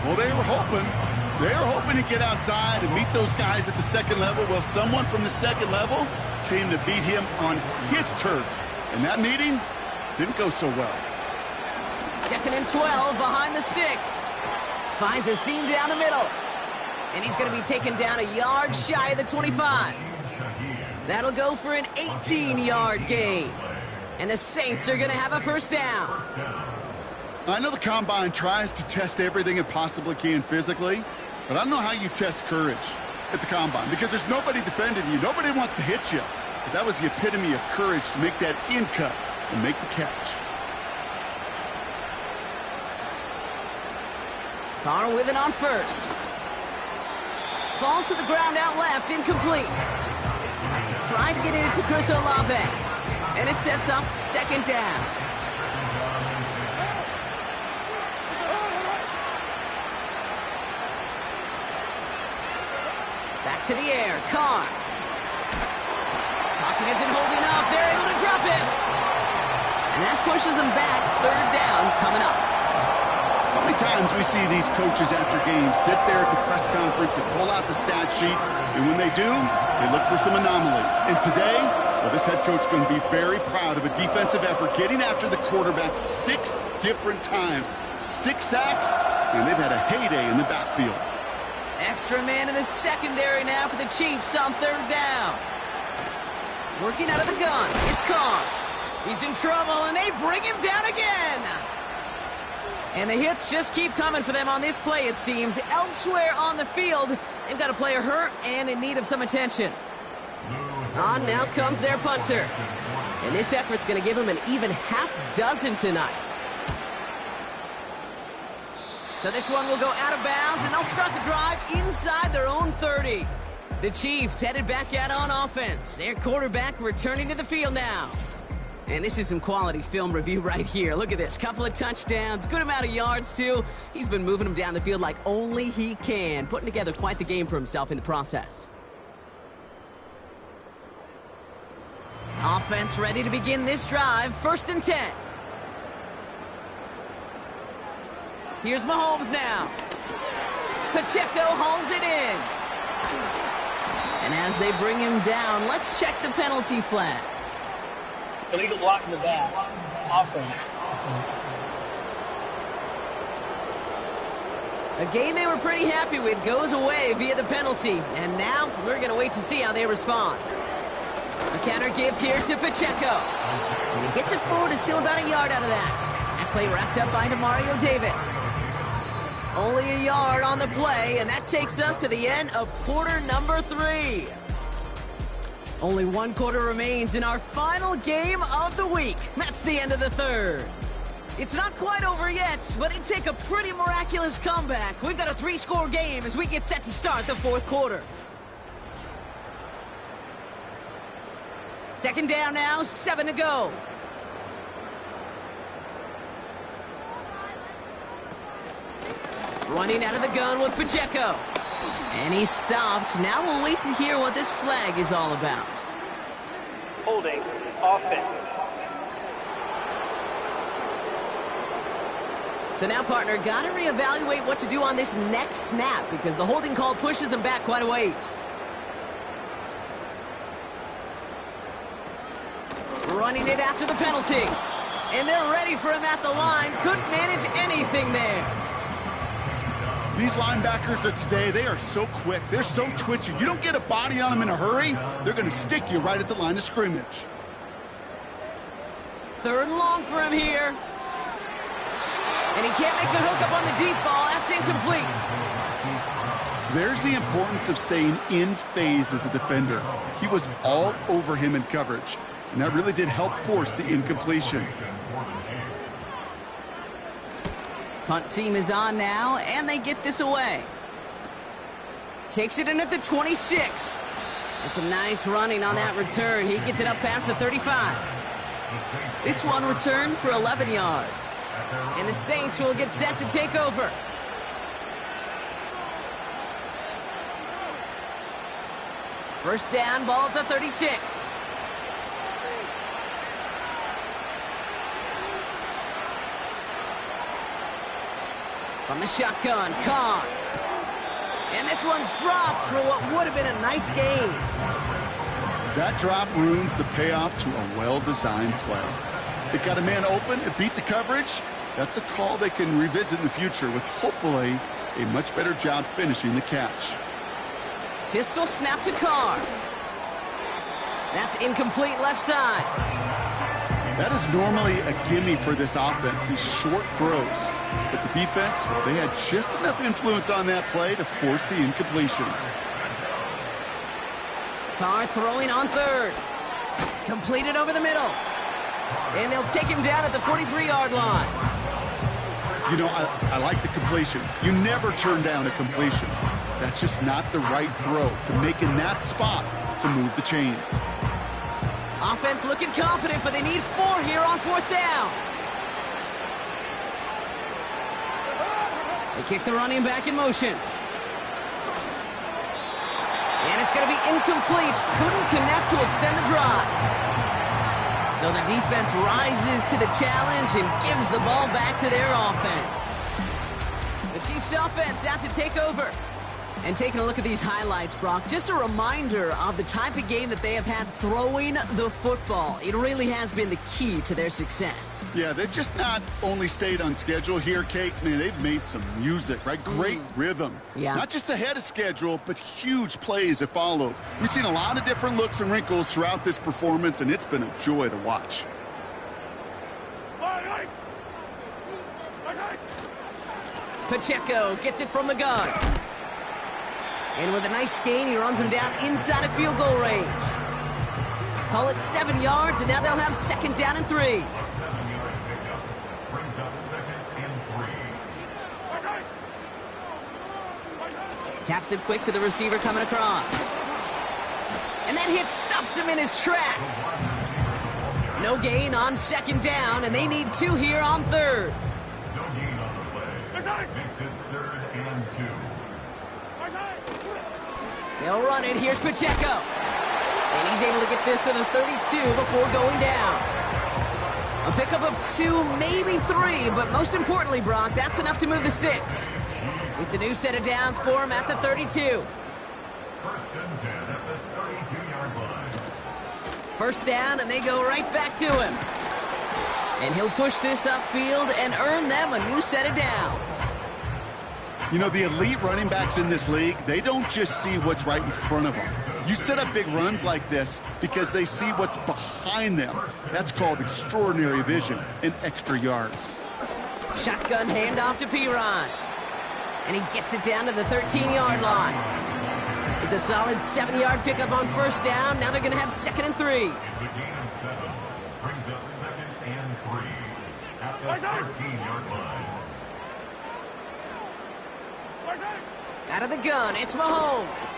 Well, they were hoping to get outside and meet those guys at the second level. Well, someone from the second level came to beat him on his turf. And that meeting didn't go so well. 2nd and 12 behind the sticks. Finds a seam down the middle. And he's going to be taken down a yard shy of the 25. That'll go for an 18-yard gain. And the Saints are going to have a first down. I know the Combine tries to test everything it possibly can physically, but I don't know how you test courage at the Combine because there's nobody defending you. Nobody wants to hit you. But that was the epitome of courage to make that in cut and make the catch. Carr with it on first. Falls to the ground out left, incomplete. Tried getting it to Chris Olave. And it sets up second down. Back to the air, Carr. Pocket isn't holding up. They're able to drop him. And that pushes them back. Third down coming up. How many times we see these coaches after games sit there at the press conference and pull out the stat sheet, and when they do, they look for some anomalies. And today, well, this head coach is going to be very proud of a defensive effort, getting after the quarterback 6 different times. 6 sacks, and they've had a heyday in the backfield. Extra man in the secondary now for the Chiefs on third down. Working out of the gun, it's Carr. He's in trouble, and they bring him down again. And the hits just keep coming for them on this play, it seems. Elsewhere on the field, they've got a player hurt and in need of some attention. On now comes their punter. And this effort's going to give him an even half dozen tonight. So this one will go out of bounds, and they'll start the drive inside their own 30. The Chiefs headed back out on offense. Their quarterback returning to the field now. And this is some quality film review right here. Look at this. Couple of touchdowns, good amount of yards, too. He's been moving them down the field like only he can, putting together quite the game for himself in the process. Offense ready to begin this drive. 1st and 10. Here's Mahomes now. Pacheco hauls it in. And as they bring him down, let's check the penalty flag. Illegal block in the back. Offense. A game they were pretty happy with goes away via the penalty. And now we're going to wait to see how they respond. A counter give here to Pacheco. And he gets it forward to steal about a yard out of that. That play wrapped up by Demario Davis. Only a yard on the play, and that takes us to the end of quarter number 3. Only 1 quarter remains in our final game of the week. That's the end of the 3rd. It's not quite over yet, but it'd take a pretty miraculous comeback. We've got a 3-score game as we get set to start the 4th quarter. 2nd down now, 7 to go. Running out of the gun with Pacheco. And he's stopped. Now we'll wait to hear what this flag is all about. Holding. Offense. So now, partner, got to reevaluate what to do on this next snap because the holding call pushes him back quite a ways. Running it after the penalty. And they're ready for him at the line. Couldn't manage anything there. These linebackers of today, they are so quick. They're so twitchy. You don't get a body on them in a hurry, they're going to stick you right at the line of scrimmage. 3rd and long for him here. And he can't make the hook up on the deep ball. That's incomplete. There's the importance of staying in phase as a defender. He was all over him in coverage. And that really did help force the incompletion. Punt team is on now, and they get this away. Takes it in at the 26. And some nice running on that return. He gets it up past the 35. This one returned for 11 yards. And the Saints will get set to take over. First down, ball at the 36. From the shotgun, Carr. And this one's dropped for what would have been a nice gain. That drop ruins the payoff to a well-designed play. They got a man open, it beat the coverage. That's a call they can revisit in the future with hopefully a much better job finishing the catch. Pistol snap to Carr. That's incomplete left side. That is normally a gimme for this offense, these short throws. But the defense, well, they had just enough influence on that play to force the incompletion. Carr throwing on third. Completed over the middle. And they'll take him down at the 43-yard line. You know, I like the completion. You never turn down a completion. That's just not the right throw to make in that spot to move the chains. Offense looking confident, but they need 4 here on 4th down. They kick the running back in motion. And it's going to be incomplete. Couldn't connect to extend the drive. So the defense rises to the challenge and gives the ball back to their offense. The Chiefs offense out to take over. And taking a look at these highlights, Brock, just a reminder of the type of game that they have had throwing the football. It really has been the key to their success. Yeah, they've just not only stayed on schedule here, Kate. Man, they've made some music, right? Great rhythm. Yeah. Not just ahead of schedule, but huge plays have followed. We've seen a lot of different looks and wrinkles throughout this performance, and it's been a joy to watch. Pacheco gets it from the gun. And with a nice gain, he runs him down inside of field goal range. Call it 7 yards, and now they'll have 2nd down and 3. Brings up 2nd and 3. Taps it quick to the receiver coming across. And that hit stops him in his tracks. No gain on 2nd down, and they need 2 here on 3rd. No gain on the play. Makes it 3rd and 2. They'll run it. Here's Pacheco. And he's able to get this to the 32 before going down. A pickup of 2, maybe 3, but most importantly, Brock, that's enough to move the sticks. It's a new set of downs for him at the 32. 1st and 10 at the 32-yard line. 1st down, and they go right back to him. And he'll push this upfield and earn them a new set of downs. You know, the elite running backs in this league, they don't just see what's right in front of them. You set up big runs like this because they see what's behind them. That's called extraordinary vision and extra yards. Shotgun handoff to Piron. And he gets it down to the 13-yard line. It's a solid 7-yard pickup on 1st down. Now they're going to have 2nd and 3. It's a gain of 7. Brings up 2nd and 3 at the 13-yard line. Out of the gun, it's Mahomes.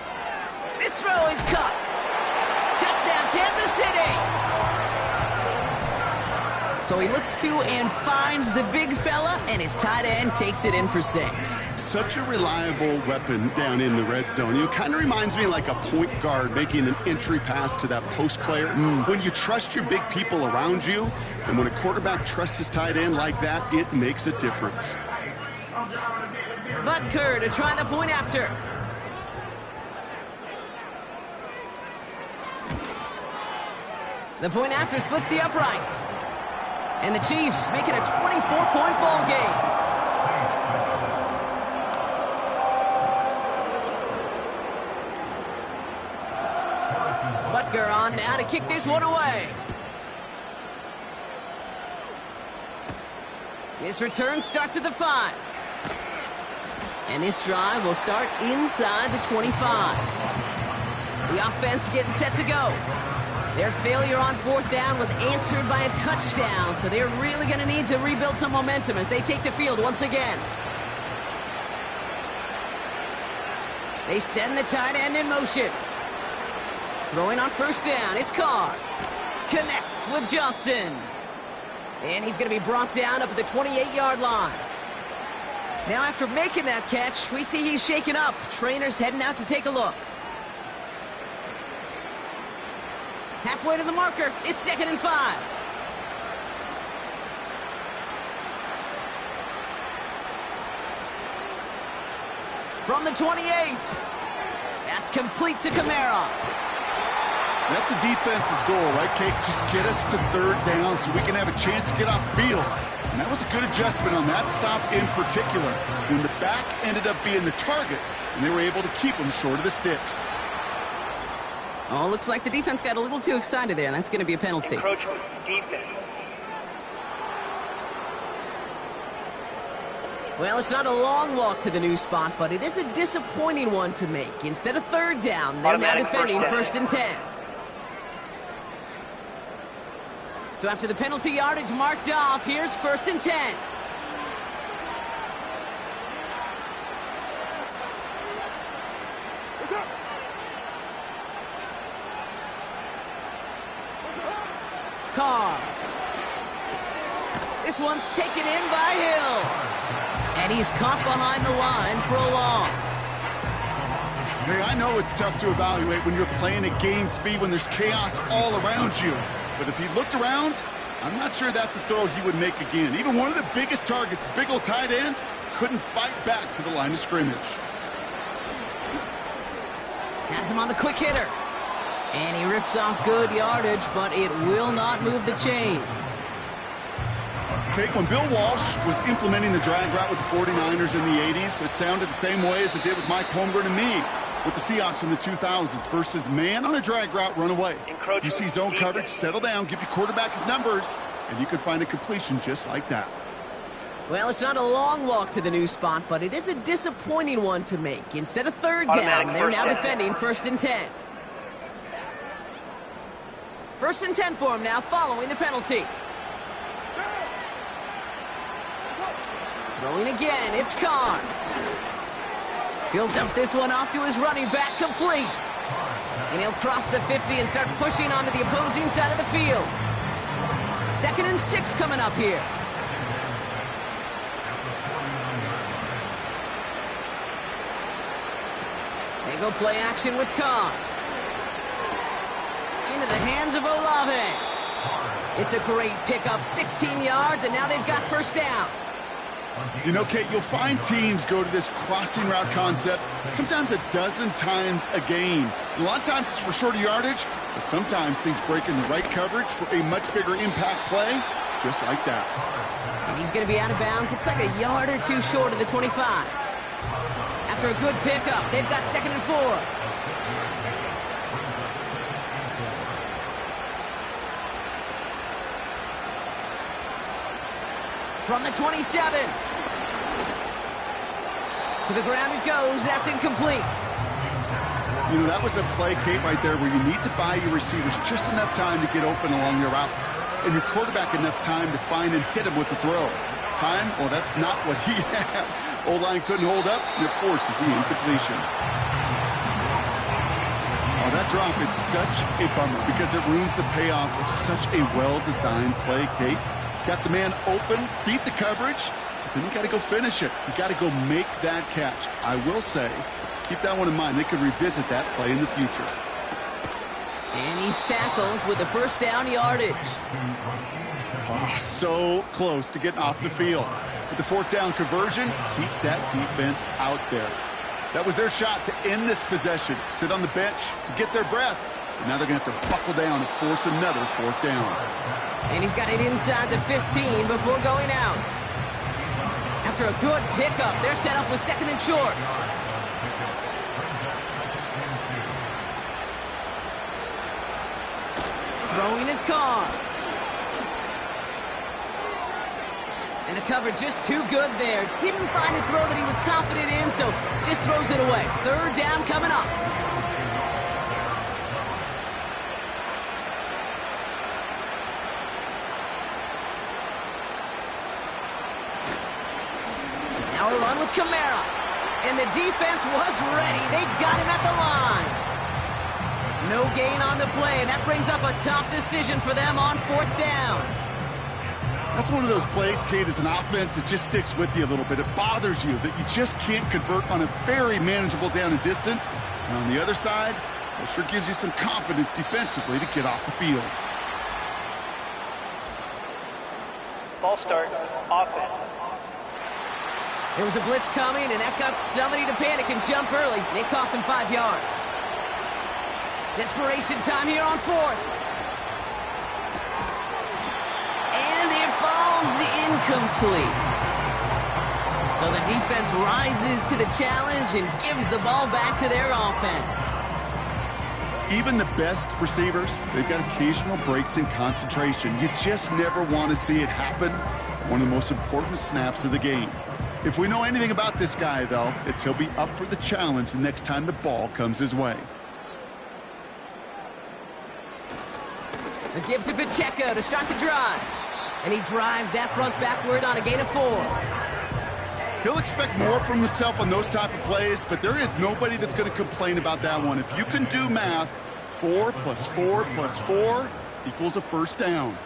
This throw is cut. Touchdown, Kansas City. So he looks to and finds the big fella, and his tight end takes it in for 6. Such a reliable weapon down in the red zone. It kind of reminds me like a point guard making an entry pass to that post player. When you trust your big people around you, and when a quarterback trusts his tight end like that, it makes a difference. Butker to try the point after. The point after splits the uprights. And the Chiefs make it a 24-point ball game. Butker on now to kick this one away. This return starts at the 5. And this drive will start inside the 25. The offense getting set to go. Their failure on 4th down was answered by a touchdown, so they're really going to need to rebuild some momentum as they take the field once again. They send the tight end in motion. Throwing on 1st down, it's Carr. Connects with Johnson. And he's going to be brought down up at the 28-yard line. Now after making that catch, we see he's shaken up. Trainer's heading out to take a look. Halfway to the marker, it's 2nd and 5. From the 28, that's complete to Kamara. That's a defense's goal, right, Kate? Just get us to 3rd down so we can have a chance to get off the field. And that was a good adjustment on that stop in particular, when the back ended up being the target, and they were able to keep him short of the sticks. Oh, looks like the defense got a little too excited there, and that's going to be a penalty. Encroachment defense. Well, it's not a long walk to the new spot, but it is a disappointing one to make. Instead of 3rd down, they're now defending 1st and 10. So after the penalty yardage marked off, here's 1st and 10. Carr. This one's taken in by Hill. And he's caught behind the line for a loss. Hey, I know it's tough to evaluate when you're playing at game speed when there's chaos all around you. But if he looked around, I'm not sure that's a throw he would make again. Even one of the biggest targets, big old tight end, couldn't fight back to the line of scrimmage. Has him on the quick hitter. And he rips off good yardage, but it will not move the chains. Kate, when Bill Walsh was implementing the drag route with the 49ers in the 80s, it sounded the same way as it did with Mike Holmgren and me with the Seahawks in the 2000s versus man on a drag route, run away. You see zone coverage, settle down, give your quarterback his numbers, and you can find a completion just like that. Well, it's not a long walk to the new spot, but it is a disappointing one to make. Instead of 3rd down, they're now defending 1st and 10. 1st and 10 for him now, following the penalty. Throwing again, it's Carr. He'll dump this one off to his running back, complete. And he'll cross the 50 and start pushing onto the opposing side of the field. 2nd and 6 coming up here. They go play action with Carr. Into the hands of Olave. It's a great pickup, 16 yards, and now they've got 1st down. You know, Kate, you'll find teams go to this crossing route concept sometimes a dozen times a game. A lot of times it's for shorter yardage, but sometimes things break in the right coverage for a much bigger impact play, just like that. And he's going to be out of bounds. Looks like a yard or two short of the 25. After a good pickup, they've got 2nd and 4. From the 27. To the ground it goes. That's incomplete. You know, that was a play, Kate, right there where you need to buy your receivers just enough time to get open along your routes. And your quarterback enough time to find and hit him with the throw. Time? Well, that's not what he had. O-line couldn't hold up. You're forced to see incompletion. Oh, that drop is such a bummer because it ruins the payoff of such a well-designed play, Kate. Got the man open, beat the coverage, but then you got to go finish it. You got to go make that catch. I will say, keep that one in mind. They could revisit that play in the future. And he's tackled with the 1st down yardage. Oh, so close to getting off the field. But the 4th down conversion keeps that defense out there. That was their shot to end this possession, to sit on the bench, to get their breath. And now they're going to have to buckle down and force another 4th down. And he's got it inside the 15 before going out. After a good pickup, they're set up with 2nd and short. Throwing his Carr. And the cover just too good there. Didn't find a throw that he was confident in, so just throws it away. 3rd down coming up. Power run with Kamara. And the defense was ready. They got him at the line. No gain on the play. That brings up a tough decision for them on 4th down. That's one of those plays, Kate, as an offense, it just sticks with you a little bit. It bothers you that you just can't convert on a very manageable down and distance. And on the other side, it sure gives you some confidence defensively to get off the field. False start, offense. There was a blitz coming, and that got somebody to panic and jump early. It cost him 5 yards. Desperation time here on 4th. And it falls incomplete. So the defense rises to the challenge and gives the ball back to their offense. Even the best receivers, they've got occasional breaks in concentration. You just never want to see it happen. One of the most important snaps of the game. If we know anything about this guy, though, it's he'll be up for the challenge the next time the ball comes his way. It gives to Pacheco to start the drive. And he drives that front backward on a gain of 4. He'll expect more from himself on those type of plays, but there is nobody that's going to complain about that one. If you can do math, 4 plus 4 plus 4 equals a first down.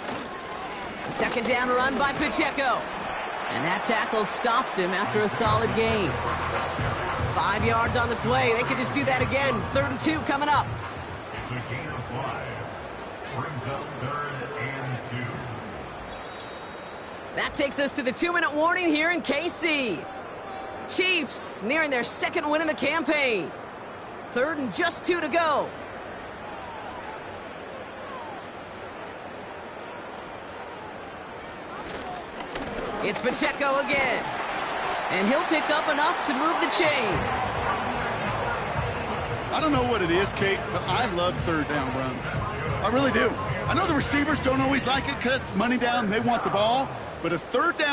A 2nd down run by Pacheco. And that tackle stops him after a solid gain. 5 yards on the play. They could just do that again. 3rd and 2 coming up. It's a gain of 5. Brings up 3rd and 2. That takes us to the 2-minute warning here in KC. Chiefs nearing their 2nd win in the campaign. 3rd and just 2 to go. It's Pacheco again. And he'll pick up enough to move the chains. I don't know what it is, Kate, but I love 3rd down runs. I really do. I know the receivers don't always like it because money down, they want the ball, but a 3rd down